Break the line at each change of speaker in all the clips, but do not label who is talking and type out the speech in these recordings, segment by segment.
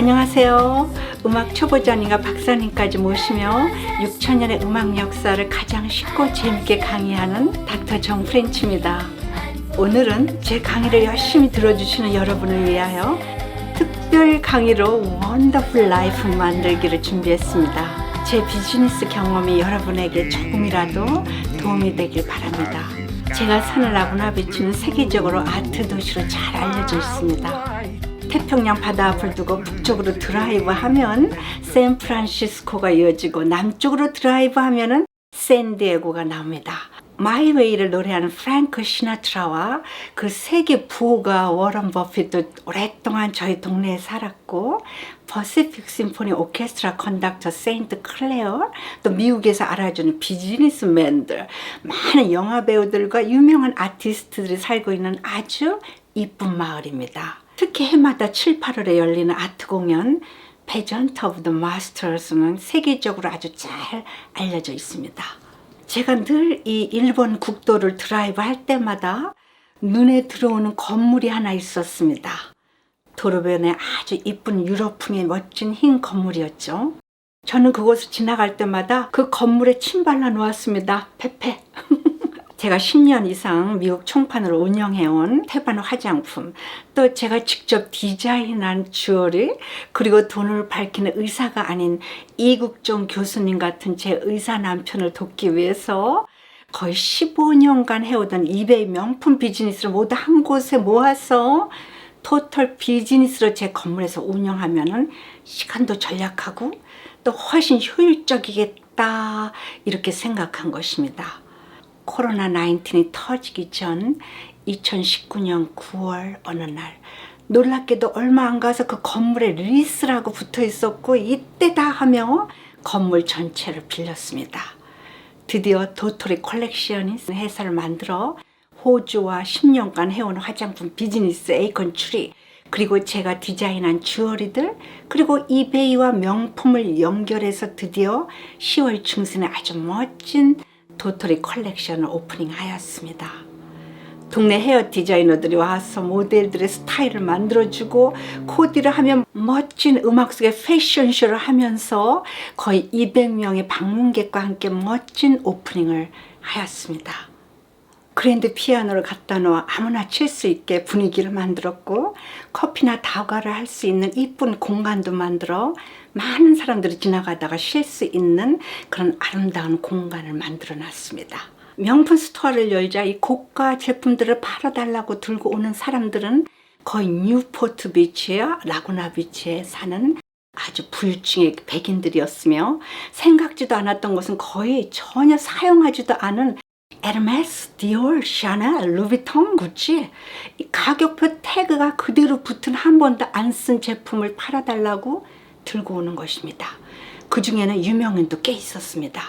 안녕하세요. 음악 초보자님과 박사님까지 모시며 6천년의 음악 역사를 가장 쉽고 재밌게 강의하는 닥터 정 프렌치입니다. 오늘은 제 강의를 열심히 들어주시는 여러분을 위하여 특별 강의로 원더풀 라이프 만들기를 준비했습니다. 제 비즈니스 경험이 여러분에게 조금이라도 도움이 되길 바랍니다. 제가 사는 아부다비는 세계적으로 아트 도시로 잘 알려져 있습니다. 태평양 바다 앞을 두고 북쪽으로 드라이브하면 샌프란시스코가 이어지고 남쪽으로 드라이브하면 샌디에고가 나옵니다. 마이웨이를 노래하는 프랭크 시나트라와 그 세계 부호가 워런 버핏도 오랫동안 저희 동네에 살았고, 퍼시픽 심포니 오케스트라 컨덕터 세인트 클레어, 또 미국에서 알아주는 비즈니스맨들, 많은 영화 배우들과 유명한 아티스트들이 살고 있는 아주 이쁜 마을입니다. 특히 해마다 7, 8월에 열리는 아트 공연 페전트 오브 더 마스터스는 세계적으로 아주 잘 알려져 있습니다. 제가 늘 이 일본 국도를 드라이브 할 때마다 눈에 들어오는 건물이 하나 있었습니다. 도로변에 아주 이쁜 유럽풍의 멋진 흰 건물이었죠. 저는 그곳을 지나갈 때마다 그 건물에 침 발라 놓았습니다. 페페. 제가 10년 이상 미국 총판으로 운영해온 태반 화장품, 또 제가 직접 디자인한 주얼리, 그리고 돈을 밝히는 의사가 아닌 이국종 교수님 같은 제 의사 남편을 돕기 위해서 거의 15년간 해오던 이베이 명품 비즈니스를 모두 한 곳에 모아서 토털 비즈니스로 제 건물에서 운영하면 시간도 절약하고 또 훨씬 효율적이겠다, 이렇게 생각한 것입니다. 코로나 19이 터지기 전 2019년 9월 어느 날, 놀랍게도 얼마 안 가서 그 건물에 리스라고 붙어 있었고, 이때다 하며 건물 전체를 빌렸습니다. 드디어 도토리 컬렉션이 회사를 만들어 호주와 10년간 해온 화장품 비즈니스 에이컨 추리, 그리고 제가 디자인한 주얼리들, 그리고 이베이와 명품을 연결해서 드디어 10월 중순에 아주 멋진 도토리 컬렉션을 오프닝하였습니다. 동네 헤어 디자이너들이 와서 모델들의 스타일을 만들어주고, 코디를 하면 멋진 음악 속의 패션쇼를 하면서 거의 200명의 방문객과 함께 멋진 오프닝을 하였습니다. 그랜드 피아노를 갖다 놓아 아무나 칠 수 있게 분위기를 만들었고, 커피나 다과를 할 수 있는 이쁜 공간도 만들어 많은 사람들이 지나가다가 쉴 수 있는 그런 아름다운 공간을 만들어 놨습니다. 명품 스토어를 열자 이 고가 제품들을 팔아달라고 들고 오는 사람들은 거의 뉴포트 비치와 라구나 비치에 사는 아주 불중의 백인들이었으며, 생각지도 않았던 것은 거의 전혀 사용하지도 않은 에르메스, 디올, 샤넬, 루비통, 구찌, 가격표 태그가 그대로 붙은 한 번도 안 쓴 제품을 팔아달라고 들고 오는 것입니다. 그 중에는 유명인도 꽤 있었습니다.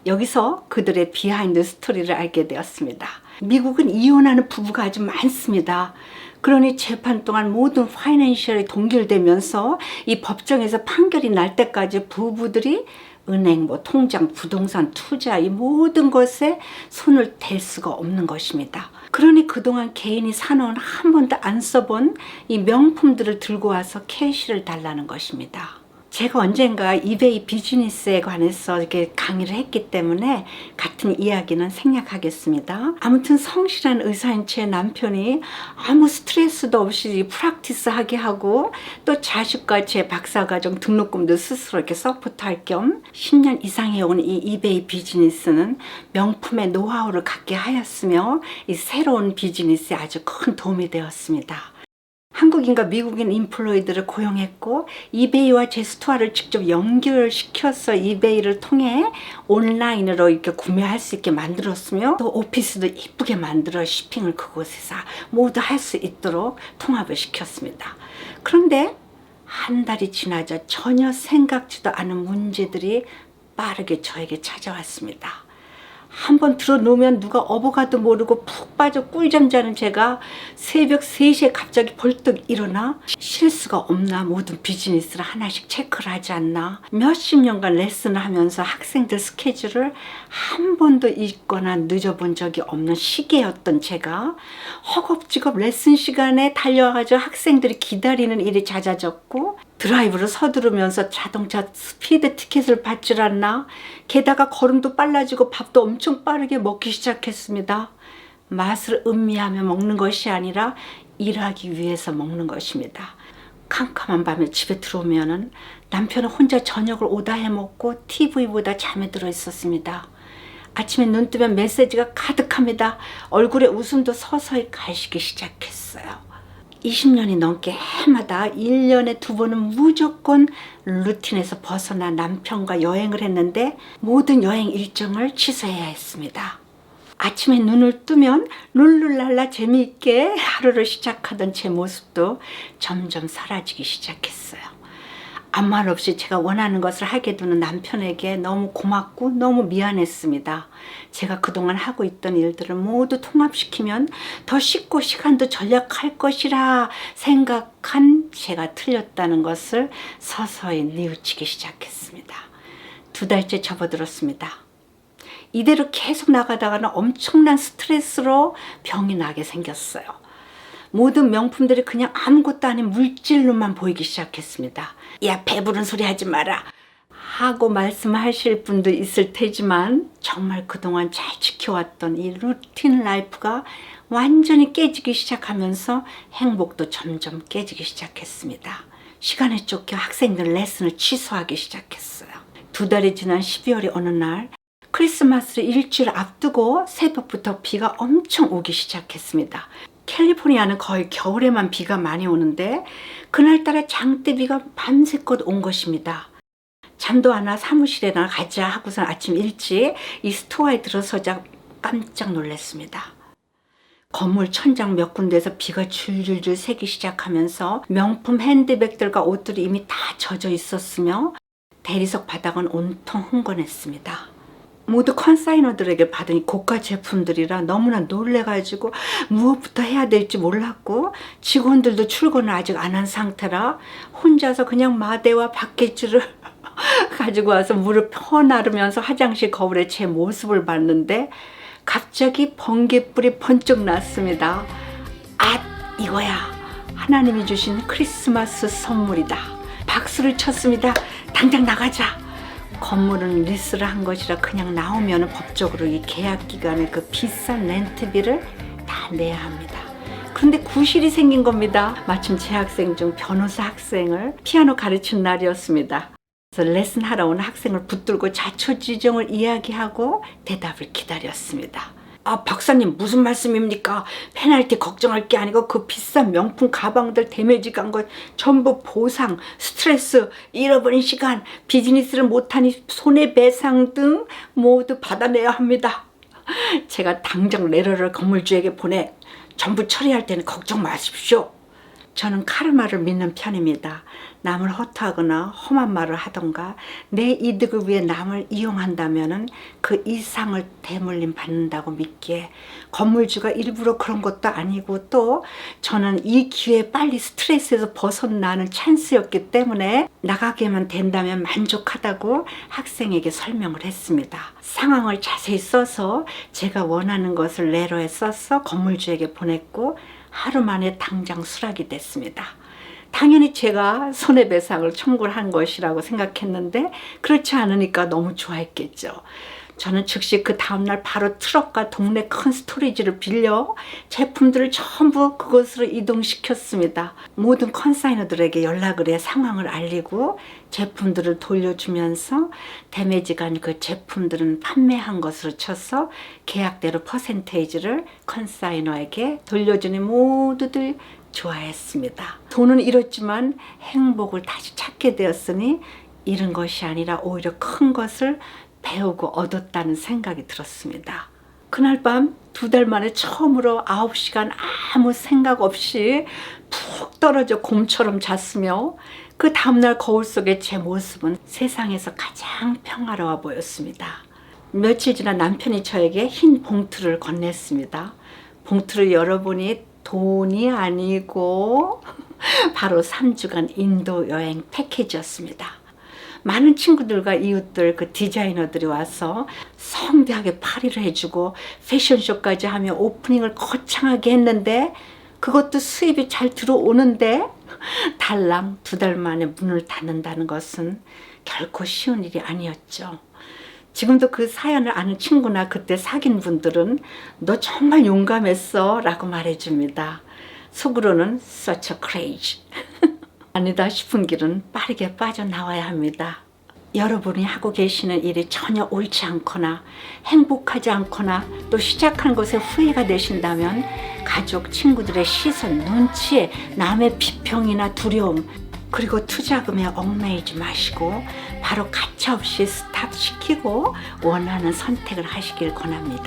여기서 그들의 비하인드 스토리를 알게 되었습니다. 미국은 이혼하는 부부가 아주 많습니다. 그러니 재판 동안 모든 파이낸셜이 동결되면서 이 법정에서 판결이 날 때까지 부부들이 은행, 통장, 부동산, 투자, 이 모든 것에 손을 댈 수가 없는 것입니다. 그러니 그동안 개인이 사놓은 한 번도 안 써본 이 명품들을 들고 와서 캐시를 달라는 것입니다. 제가 언젠가 이베이 비즈니스에 관해서 이렇게 강의를 했기 때문에 같은 이야기는 생략하겠습니다. 아무튼 성실한 의사인 제 남편이 아무 스트레스도 없이 프랙티스하게 하고, 또 자식과 제 박사과정 등록금도 스스로 이렇게 서포트할 겸 10년 이상 해온 이 이베이 비즈니스는 명품의 노하우를 갖게 하였으며, 이 새로운 비즈니스에 아주 큰 도움이 되었습니다. 한국인과 미국인 인플루이들을 고용했고, 이베이와 제 스토어를 직접 연결시켜서 이베이를 통해 온라인으로 이렇게 구매할 수 있게 만들었으며, 또 오피스도 이쁘게 만들어 쇼핑을 그곳에서 모두 할 수 있도록 통합을 시켰습니다. 그런데 한 달이 지나자 전혀 생각지도 않은 문제들이 빠르게 저에게 찾아왔습니다. 한번 들어놓으면 누가 어버가도 모르고 푹 빠져 꿀잠 자는 제가 새벽 3시에 갑자기 벌떡 일어나 실수가 없나 모든 비즈니스를 하나씩 체크를 하지 않나, 몇십 년간 레슨을 하면서 학생들 스케줄을 한 번도 잊거나 늦어본 적이 없는 시기였던 제가 허겁지겁 레슨 시간에 달려와가지고 학생들이 기다리는 일이 잦아졌고, 드라이브를 서두르면서 자동차 스피드 티켓을 받질 않나? 게다가 걸음도 빨라지고 밥도 엄청 빠르게 먹기 시작했습니다. 맛을 음미하며 먹는 것이 아니라 일하기 위해서 먹는 것입니다. 캄캄한 밤에 집에 들어오면은 남편은 혼자 저녁을 오다 해 먹고 TV 보다 잠에 들어 있었습니다. 아침에 눈 뜨면 메시지가 가득합니다. 얼굴에 웃음도 서서히 가시기 시작했어요. 20년이 넘게 해마다 1년에 2번은 무조건 루틴에서 벗어나 남편과 여행을 했는데 모든 여행 일정을 취소해야 했습니다. 아침에 눈을 뜨면 룰루랄라 재미있게 하루를 시작하던 제 모습도 점점 사라지기 시작했어요. 아무 말 없이 제가 원하는 것을 하게 두는 남편에게 너무 고맙고 너무 미안했습니다. 제가 그동안 하고 있던 일들을 모두 통합시키면 더 쉽고 시간도 절약할 것이라 생각한 제가 틀렸다는 것을 서서히 뉘우치기 시작했습니다. 2달째 접어들었습니다. 이대로 계속 나가다가는 엄청난 스트레스로 병이 나게 생겼어요. 모든 명품들이 그냥 아무것도 아닌 물질로만 보이기 시작했습니다. 야, 배부른 소리 하지 마라 하고 말씀하실 분도 있을 테지만 정말 그동안 잘 지켜왔던 이 루틴 라이프가 완전히 깨지기 시작하면서 행복도 점점 깨지기 시작했습니다. 시간에 쫓겨 학생들 레슨을 취소하기 시작했어요. 2달이 지난 12월의 어느 날 크리스마스를 일주일 앞두고 새벽부터 비가 엄청 오기 시작했습니다. 캘리포니아는 거의 겨울에만 비가 많이 오는데 그날따라 장대비가 밤새껏 온 것입니다. 잠도 안 와 사무실에나 가자 하고선 아침 일찍 이 스토어에 들어서자 깜짝 놀랐습니다. 건물 천장 몇 군데에서 비가 줄줄줄 새기 시작하면서 명품 핸드백들과 옷들이 이미 다 젖어 있었으며 대리석 바닥은 온통 흥건했습니다. 모두 컨사이너들에게 받은 고가 제품들이라 너무나 놀래가지고 무엇부터 해야 될지 몰랐고 직원들도 출근을 아직 안 한 상태라 혼자서 그냥 마대와 바켓줄을 가지고 와서 물을 퍼나르면서 화장실 거울에 제 모습을 봤는데 갑자기 번개불이 번쩍 났습니다. 아, 이거야. 하나님이 주신 크리스마스 선물이다. 박수를 쳤습니다. 당장 나가자. 건물은 리스를 한 것이라 그냥 나오면 법적으로 이 계약 기간에 그 비싼 렌트비를 다 내야 합니다. 그런데 구실이 생긴 겁니다. 마침 제 학생 중 변호사 학생을 피아노 가르친 날이었습니다. 그래서 레슨 하러 온 학생을 붙들고 자초지종을 이야기하고 대답을 기다렸습니다. 아, 박사님 무슨 말씀입니까? 페널티 걱정할 게 아니고 그 비싼 명품 가방들 데미지 간 것 전부 보상, 스트레스, 잃어버린 시간, 비즈니스를 못하니 손해배상 등 모두 받아내야 합니다. 제가 당장 레터를 건물주에게 보내 전부 처리할 때는 걱정 마십시오. 저는 카르마를 믿는 편입니다. 남을 허투하거나 험한 말을 하던가 내 이득을 위해 남을 이용한다면 그 이상을 대물림 받는다고 믿기에 건물주가 일부러 그런 것도 아니고 또 저는 이 기회에 빨리 스트레스에서 벗어나는 찬스였기 때문에 나가게만 된다면 만족하다고 학생에게 설명을 했습니다. 상황을 자세히 써서 제가 원하는 것을 레터에 써서 건물주에게 보냈고 하루 만에 당장 수락이 됐습니다. 당연히 제가 손해배상을 청구를 한 것이라고 생각했는데 그렇지 않으니까 너무 좋아했겠죠. 저는 즉시 그 다음날 바로 트럭과 동네 큰 스토리지를 빌려 제품들을 전부 그곳으로 이동시켰습니다. 모든 컨사이너들에게 연락을 해 상황을 알리고 제품들을 돌려주면서 데미지가 아닌 그 제품들은 판매한 것으로 쳐서 계약대로 퍼센테이지를 컨사이너에게 돌려주니 모두들 좋아했습니다. 돈은 잃었지만 행복을 다시 찾게 되었으니 잃은 것이 아니라 오히려 큰 것을 배우고 얻었다는 생각이 들었습니다. 그날 밤 2달 만에 처음으로 9시간 아무 생각 없이 푹 떨어져 곰처럼 잤으며 그 다음날 거울 속의 제 모습은 세상에서 가장 평화로워 보였습니다. 며칠 지나 남편이 저에게 흰 봉투를 건넸습니다. 봉투를 열어보니 돈이 아니고 바로 3주간 인도 여행 패키지였습니다. 많은 친구들과 이웃들, 그 디자이너들이 와서 성대하게 파리를 해주고 패션쇼까지 하며 오프닝을 거창하게 했는데 그것도 수입이 잘 들어오는데 달랑 2달 만에 문을 닫는다는 것은 결코 쉬운 일이 아니었죠. 지금도 그 사연을 아는 친구나 그때 사귄 분들은 너 정말 용감했어 라고 말해줍니다. 속으로는 such a crazy. 아니다 싶은 길은 빠르게 빠져나와야 합니다. 여러분이 하고 계시는 일이 전혀 옳지 않거나 행복하지 않거나 또 시작한 것에 후회가 되신다면 가족, 친구들의 시선, 눈치에 남의 비평이나 두려움 그리고 투자금에 얽매이지 마시고 바로 가차없이 스탑시키고 원하는 선택을 하시길 권합니다.